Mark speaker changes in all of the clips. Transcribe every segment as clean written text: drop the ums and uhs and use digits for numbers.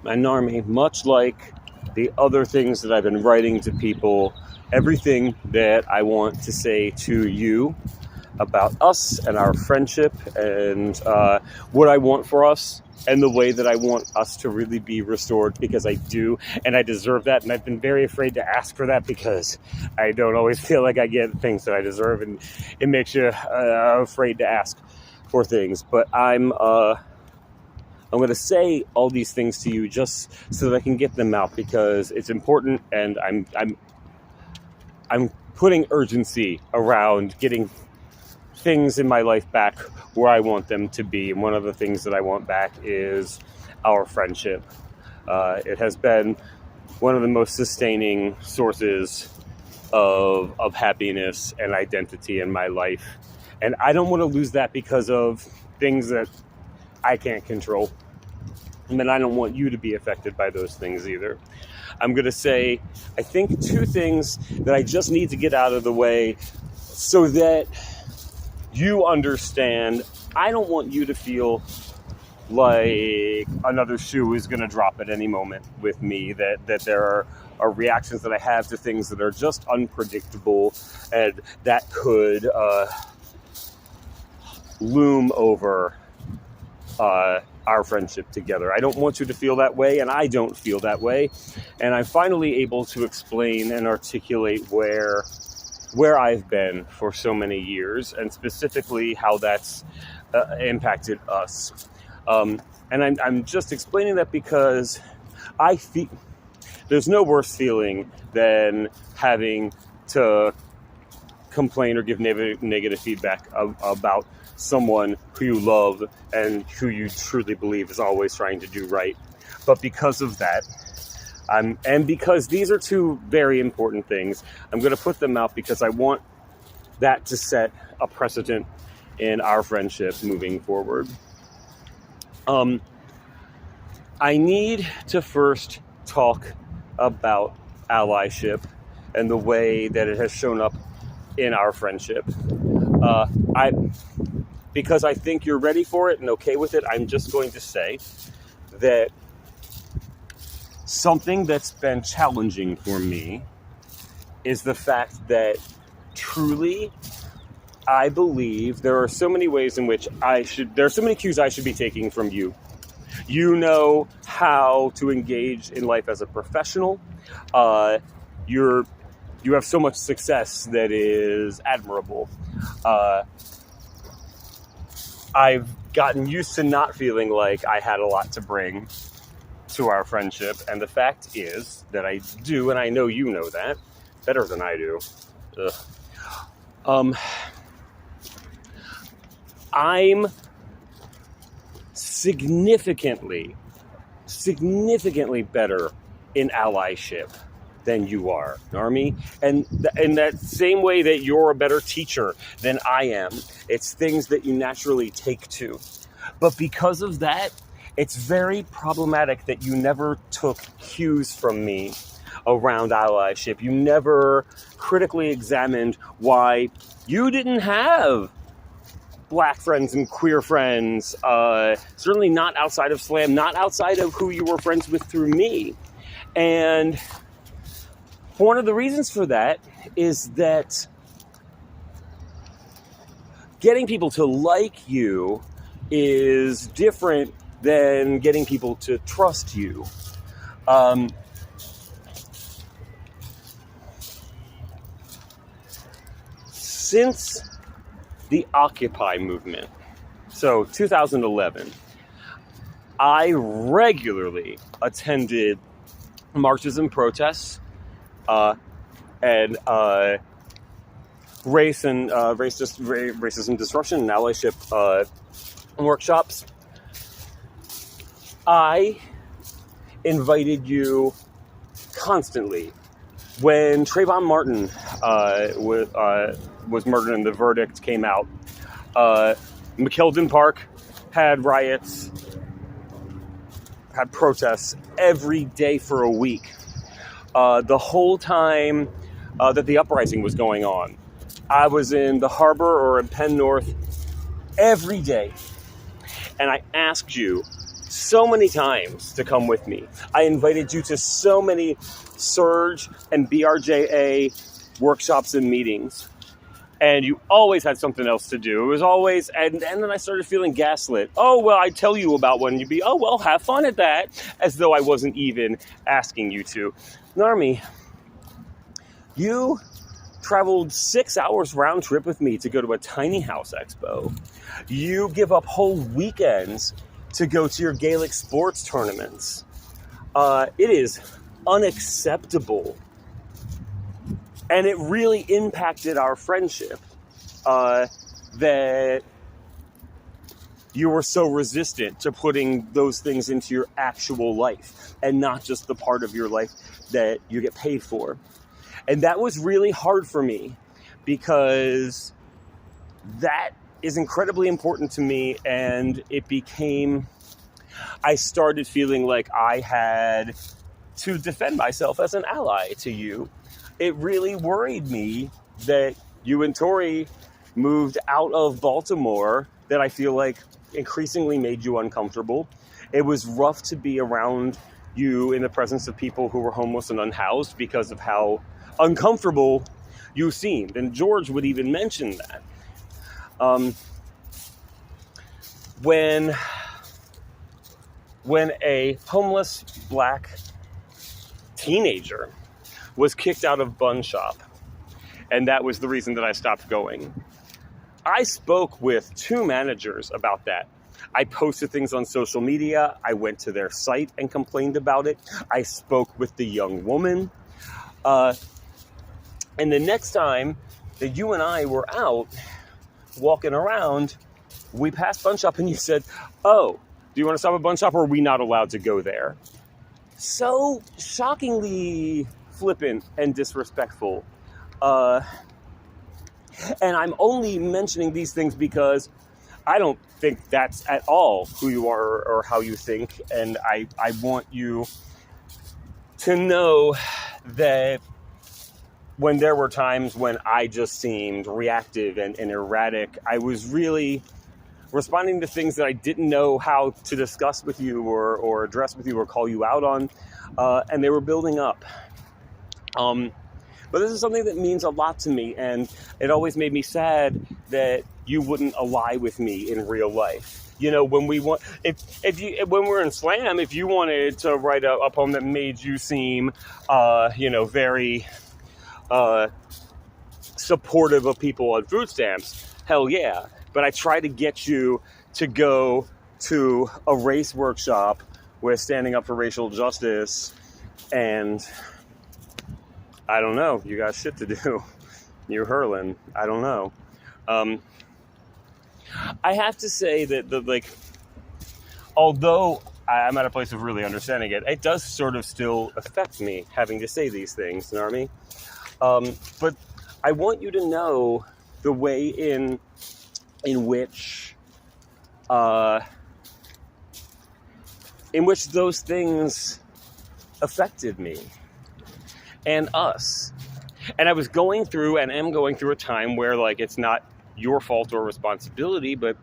Speaker 1: And Narmi, much like the other things that I've been writing to people, everything that I want to say to you about us and our friendship and what I want for us and the way that I want us to really be restored, because I do and I deserve that, and I've been very afraid to ask for that because I don't always feel like I get things that I deserve, and it makes you afraid to ask for things. But I'm going to say all these things to you just so that I can get them out, because it's important, and I'm putting urgency around getting things in my life back where I want them to be. And one of the things that I want back is our friendship. It has been one of the most sustaining sources of happiness and identity in my life. And I don't want to lose that because of things that I can't control. And I don't want you to be affected by those things either. I'm going to say, I think, two things that I just need to get out of the way so that you understand. I don't want you to feel like another shoe is going to drop at any moment with me, that there are reactions that I have to things that are just unpredictable and that could loom over our friendship together. I don't want you to feel that way, and I don't feel that way. And I'm finally able to explain and articulate where I've been for so many years, and specifically how that's impacted us. And I'm just explaining that because I feel there's no worse feeling than having to complain or give negative feedback about someone who you love and who you truly believe is always trying to do right. But because of that, and because these are two very important things, I'm going to put them out because I want that to set a precedent in our friendship moving forward. I need to first talk about allyship and the way that it has shown up in our friendship. Because I think you're ready for it and okay with it, I'm just going to say that something that's been challenging for me is the fact that truly I believe there are so many ways in which there are so many cues I should be taking from you. You know how to engage in life as a professional. You have so much success that is admirable. I've gotten used to not feeling like I had a lot to bring to our friendship, and the fact is that I do, and I know you know that better than I do. I'm significantly better in allyship than you are, Narmi. And in that same way that you're a better teacher than I am, it's things that you naturally take to. But because of that, it's very problematic that you never took cues from me around allyship. You never critically examined why you didn't have black friends and queer friends, certainly not outside of Slam, not outside of who you were friends with through me. And one of the reasons for that is that getting people to like you is different than getting people to trust you. Since the Occupy movement, so 2011, I regularly attended marches and protests and racism disruption and allyship workshops. I invited you constantly. When Trayvon Martin was murdered and the verdict came out, McKeldin Park had riots, had protests every day for a week. The whole time that the uprising was going on, I was in the harbor or in Penn North every day, and I asked you so many times to come with me. I invited you to so many Surge and BRJA workshops and meetings. And you always had something else to do. It was always, and then I started feeling gaslit. Oh, well, I tell you about one, and you'd be, oh, well, have fun at that, as though I wasn't even asking you to. Narmi, you traveled 6 hours round trip with me to go to a tiny house expo. You give up whole weekends to go to your Gaelic sports tournaments. It is unacceptable. And it really impacted our friendship that you were so resistant to putting those things into your actual life and not just the part of your life that you get paid for. And that was really hard for me because that is incredibly important to me, and I started feeling like I had to defend myself as an ally to you. It really worried me that you and Tori moved out of Baltimore, that I feel like increasingly made you uncomfortable. It was rough to be around you in the presence of people who were homeless and unhoused because of how uncomfortable you seemed. And George would even mention that. When a homeless black teenager was kicked out of Bun Shop, and that was the reason that I stopped going, I spoke with 2 managers about that. I posted things on social media. I went to their site and complained about it. I spoke with the young woman. And the next time that you and I were out walking around, we passed Bun Shop and you said, oh, do you want to stop at Bun Shop, or are we not allowed to go there? So shockingly flippant and disrespectful. And I'm only mentioning these things because I don't think that's at all who you are or how you think. And I want you to know that when there were times when I just seemed reactive and erratic, I was really responding to things that I didn't know how to discuss with you or address with you or call you out on. And they were building up. But this is something that means a lot to me, and it always made me sad that you wouldn't ally with me in real life. You know, when we want, when we're in Slam, if you wanted to write a poem that made you seem, very supportive of people on food stamps, hell yeah. But I try to get you to go to a race workshop with Standing Up for Racial Justice, and I don't know, you got shit to do. You're hurling. I don't know. I have to say that although I'm at a place of really understanding it, it does sort of still affect me having to say these things, Narmi. But I want you to know the way in which those things affected me and us. And I was going through and am going through a time where, like, it's not your fault or responsibility, but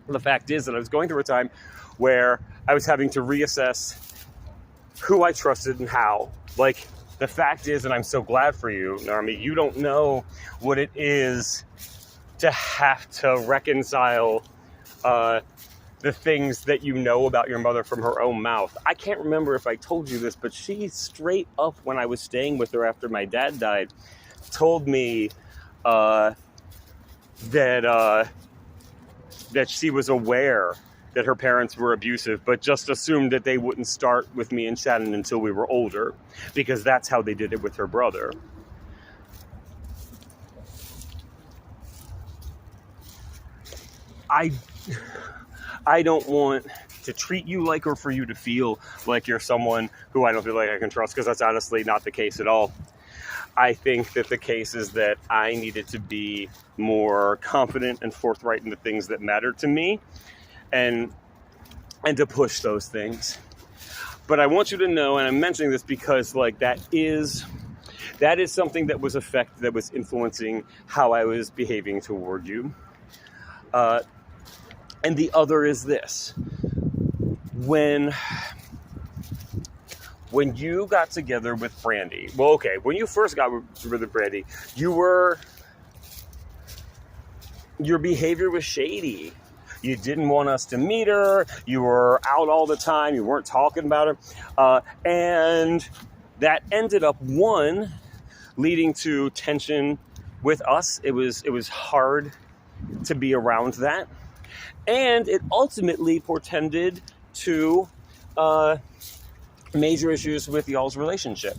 Speaker 1: the fact is that I was going through a time where I was having to reassess who I trusted and how. Like, the fact is, and I'm so glad for you, Narmi, you don't know what it is to have to reconcile the things that you know about your mother from her own mouth. I can't remember if I told you this, but she straight up, when I was staying with her after my dad died, told me that she was aware that her parents were abusive, but just assumed that they wouldn't start with me and Shannon until we were older, because that's how they did it with her brother. I don't want to treat you like, or for you to feel like you're someone who I don't feel like I can trust, because that's honestly not the case at all. I think that the case is that I needed to be more confident and forthright in the things that matter to me, and to push those things. But I want you to know, and I'm mentioning this because, like, that is something that was influencing how I was behaving toward you. And the other is this. when you got together with Brandy, well, okay, when you first got together with Brandy, your behavior was shady. You didn't want us to meet her. You were out all the time. You weren't talking about her. And that ended up, one, leading to tension with us. It was hard to be around that. And it ultimately portended to major issues with y'all's relationship.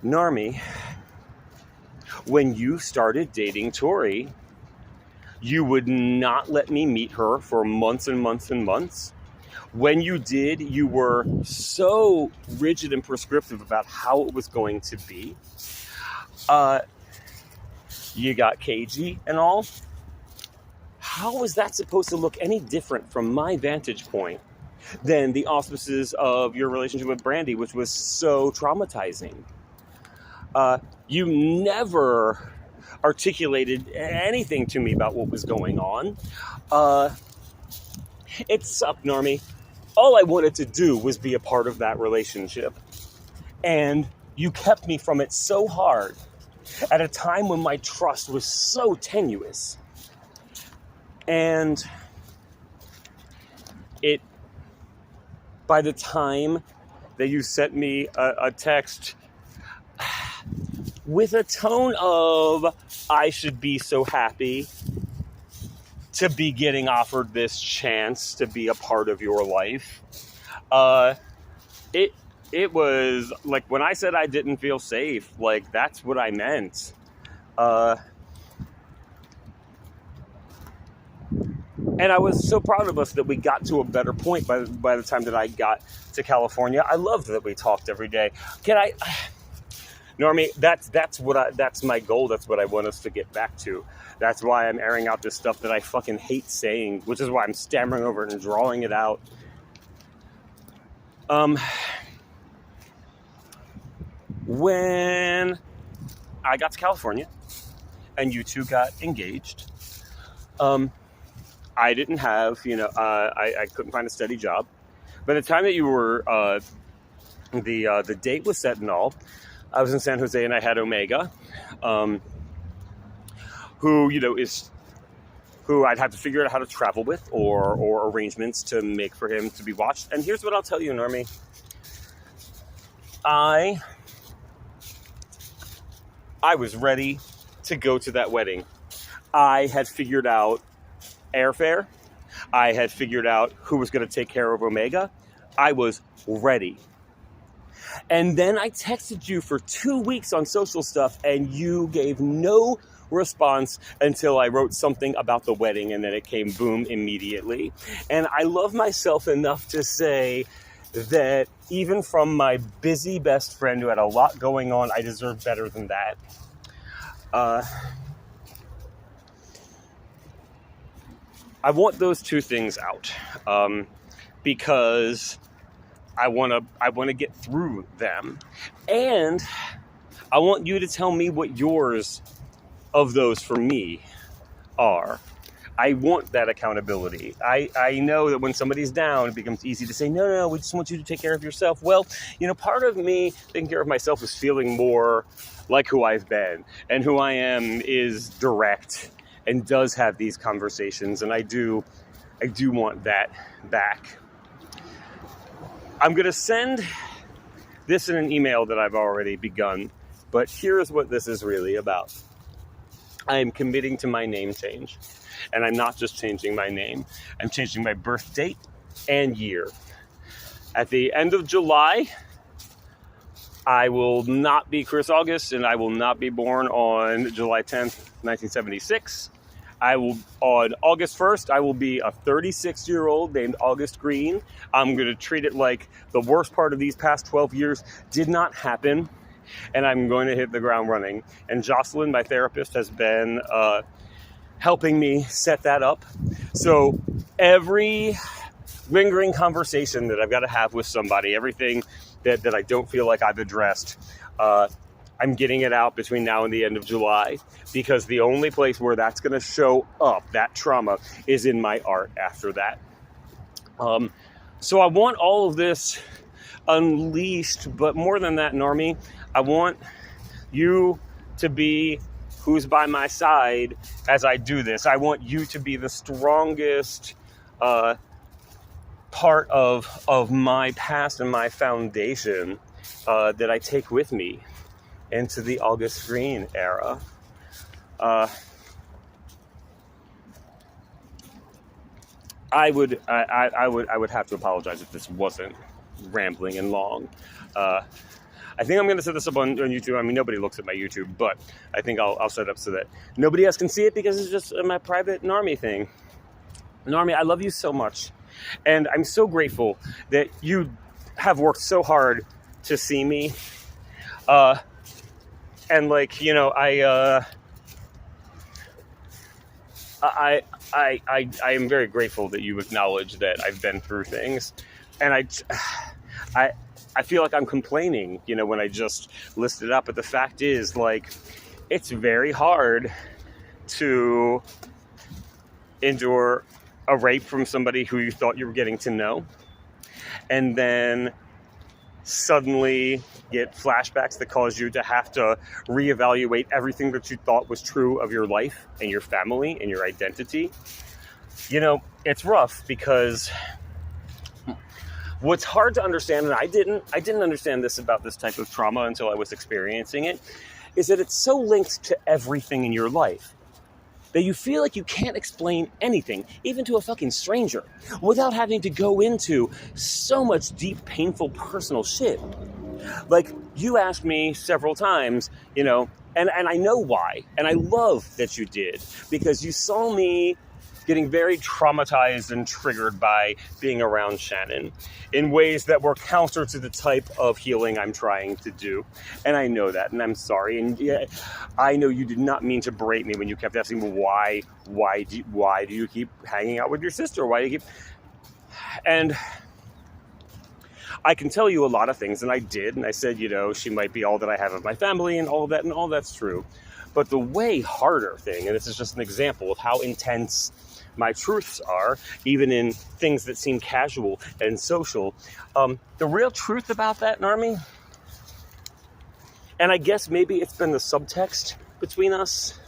Speaker 1: Narmi, when you started dating Tori, you would not let me meet her for months and months and months. When you did, you were so rigid and prescriptive about how it was going to be. You got cagey and all. How was that supposed to look any different from my vantage point than the auspices of your relationship with Brandy, which was so traumatizing? You never articulated anything to me about what was going on. It sucked, Narmi. All I wanted to do was be a part of that relationship. And you kept me from it so hard at a time when my trust was so tenuous. And by the time that you sent me a text with a tone of, I should be so happy to be getting offered this chance to be a part of your life. It was like, when I said I didn't feel safe, like, that's what I meant. And I was so proud of us that we got to a better point by the time that I got to California. I loved that we talked every day. Normie, that's my goal. That's what I want us to get back to. That's why I'm airing out this stuff that I fucking hate saying, which is why I'm stammering over it and drawing it out. When I got to California and you two got engaged, I didn't have, I couldn't find a steady job. By the time that you were, the date was set and all, I was in San Jose and I had Omega, who I'd have to figure out how to travel with or arrangements to make for him to be watched. And here's what I'll tell you, Normie. I was ready to go to that wedding. I had figured out airfare. I had figured out who was going to take care of Omega. I was ready. And then I texted you for 2 weeks on social stuff, and you gave no response until I wrote something about the wedding, and then it came boom immediately. And I love myself enough to say that even from my busy best friend who had a lot going on, I deserve better than that. I want those two things out because I want to get through them, and I want you to tell me what yours of those for me are. I want that accountability. I know that when somebody's down, it becomes easy to say, no, we just want you to take care of yourself. Well, part of me taking care of myself is feeling more like who I've been, and who I am is direct and does have these conversations, and I do want that back. I'm going to send this in an email that I've already begun, but here's what this is really about. I am committing to my name change, and I'm not just changing my name. I'm changing my birth date and year. At the end of July, I will not be Chris August, and I will not be born on July 10th, 1976. On August 1st, I will be a 36-year-old named August Green. I'm going to treat it like the worst part of these past 12 years did not happen, and I'm going to hit the ground running. And Jocelyn, my therapist, has been helping me set that up. So every lingering conversation that I've got to have with somebody, everything that I don't feel like I've addressed, I'm getting it out between now and the end of July, because the only place where that's going to show up, that trauma, is in my art after that. So I want all of this unleashed, but more than that, Normie, I want you to be who's by my side as I do this. I want you to be the strongest part of my past and my foundation that I take with me into the August Green era. I would have to apologize if this wasn't rambling and long. I think I'm going to set this up on YouTube. I mean, nobody looks at my YouTube, but I think I'll set it up so that nobody else can see it because it's just my private Normie thing. Normie, I love you so much. And I'm so grateful that you have worked so hard to see me. And like, you know, I am very grateful that you acknowledge that I've been through things. And I feel like I'm complaining, you know, when I just list it up. But the fact is, like, it's very hard to endure a rape from somebody who you thought you were getting to know, and then suddenly get flashbacks that cause you to have to reevaluate everything that you thought was true of your life and your family and your identity. You know, it's rough because what's hard to understand, and I didn't understand this about this type of trauma until I was experiencing it, is that it's so linked to everything in your life that you feel like you can't explain anything, even to a fucking stranger, without having to go into so much deep, painful, personal shit. Like, you asked me several times, you know, and I know why, and I love that you did, because you saw me getting very traumatized and triggered by being around Shannon in ways that were counter to the type of healing I'm trying to do. And I know that, and I'm sorry. And yeah, I know you did not mean to berate me when you kept asking me why do you keep hanging out with your sister? Why do you keep... And I can tell you a lot of things, and I did, and I said, you know, she might be all that I have of my family and all that's true. But the way harder thing, and this is just an example of how intense my truths are, even in things that seem casual and social. The real truth about that, Normie, and I guess maybe it's been the subtext between us,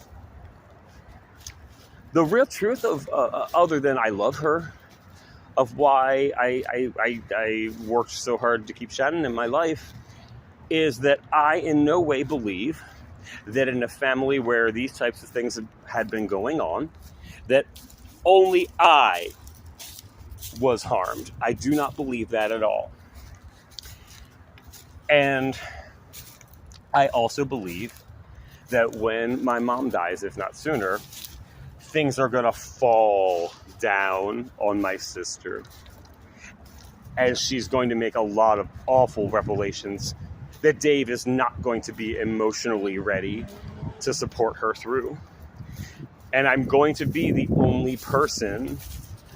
Speaker 1: the real truth of, other than I love her, of why I worked so hard to keep Shannon in my life, is that I in no way believe that in a family where these types of things had been going on, that only I was harmed. I do not believe that at all. And I also believe that when my mom dies, if not sooner, things are going to fall down on my sister. And she's going to make a lot of awful revelations that Dave is not going to be emotionally ready to support her through. And I'm going to be the only person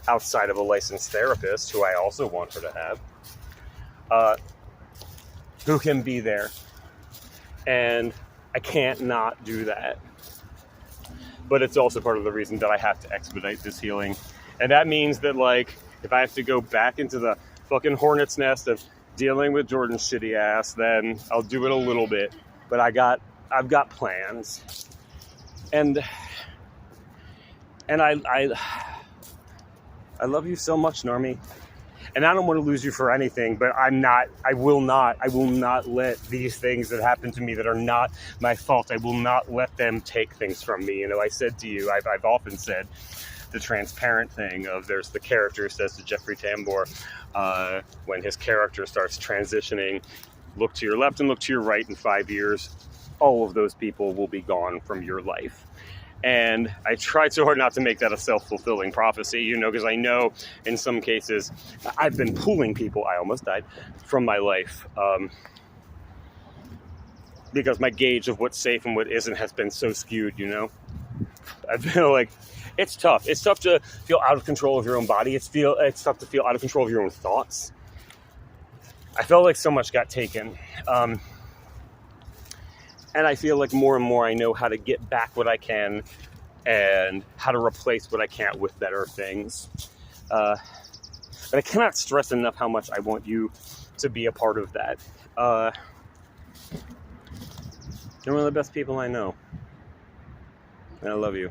Speaker 1: outside of a licensed therapist, who I also want her to have, who can be there. And I can't not do that. But it's also part of the reason that I have to expedite this healing. And that means that, like, if I have to go back into the fucking hornet's nest of dealing with Jordan's shitty ass, then I'll do it a little bit. But I've got plans. And I love you so much, Normie. And I don't want to lose you for anything, but I will not let these things that happen to me that are not my fault, I will not let them take things from me. You know, I said to you, I've often said the transparent thing of, there's the character says to Jeffrey Tambor, when his character starts transitioning, look to your left and look to your right in 5 years, all of those people will be gone from your life. And I tried so hard not to make that a self-fulfilling prophecy, you know, because I know in some cases I've been pulling people, I almost died, from my life. Because my gauge of what's safe and what isn't has been so skewed, you know. I feel like it's tough. It's tough to feel out of control of your own body. It's tough to feel out of control of your own thoughts. I felt like so much got taken. And I feel like more and more I know how to get back what I can and how to replace what I can't with better things. But I cannot stress enough how much I want you to be a part of that. You're one of the best people I know. And I love you.